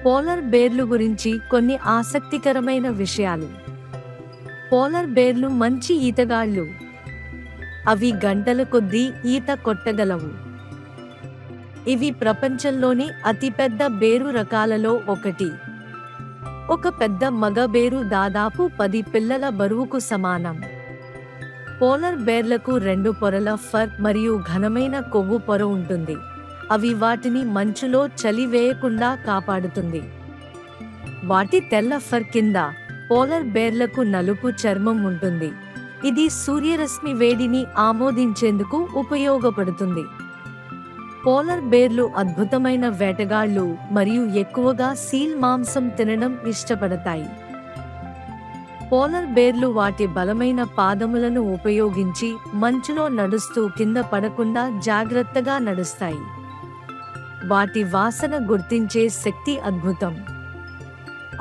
Polar బేర్లు గురించి కొన్ని ఆసక్తికరమైన విషయాలు. పోలార్ బేర్లు మంచి ఈతగాళ్ళు. అవి గంటల కొద్దీ ఈత కొట్టగలవు. ఇవి ప్రపంచంలోని అతిపెద్ద బేరు రకాలలో ఒకటి. ఒక పెద్ద మగ బేరు దాదాపు 10 పిల్లల బరువుకు సమానం. పోలార్ బేర్లకు 2 పొరల ఫర్ మరియు ఘనమైన కొవ్వు పొర ఉంటుంది. అవి వాటిని మంచులో చలి వేయకుండా కాపాడుతుంది. వాటి తెల్ల ఫర్ కింద పోలార్ బేర్లకు నలుపు చర్మం ఉంటుంది. ఇది సూర్యరశ్మి వేడిని ఆమోదించేందుకు ఉపయోగపడుతుంది. పోలార్ బేర్లు అద్భుతమైన వేటగాళ్ళు మరియు ఎక్కువగా సీల్ మాంసం తినడం ఇష్టపడతాయి. పోలార్ బేర్లు వాటి బలమైన పాదములను ఉపయోగించి మంచులో నడుస్తూ కింద పడకుండా జాగ్రత్తగా నడుస్తాయి. వాటి వాసన గుర్తించే శక్తి అద్భుతం.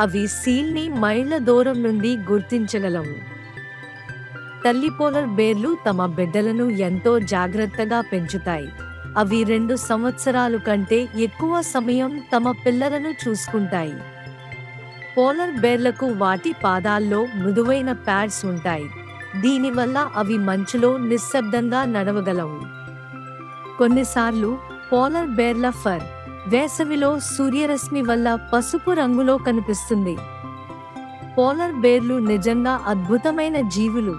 అవి సీల్ని మైళ్ళ దూరం నుండి గుర్తించగలవు. తల్లి పోలార్ బేర్లు తమ బిడ్డలను ఎంతో జాగ్రత్తగా పెంచుతాయి. అవి 2 సంవత్సరాలు కంటే ఎక్కువ సమయం తమ పిల్లలను చూసుకుంటాయి. పోలార్ బేర్లకు వాటి పాదాల్లో మృదువైన ప్యాడ్స్ ఉంటాయి. దీనివల్ల అవి మంచులో నిశ్శబ్దంగా నడవగలవు. కొన్నిసార్లు పోలార్ బేర్ల ఫర్ వేసవిలో సూర్యరశ్మి వల్ల పసుపు రంగులో కనిపిస్తుంది. పోలార్ బేర్లు నిజంగా అద్భుతమైన జీవులు.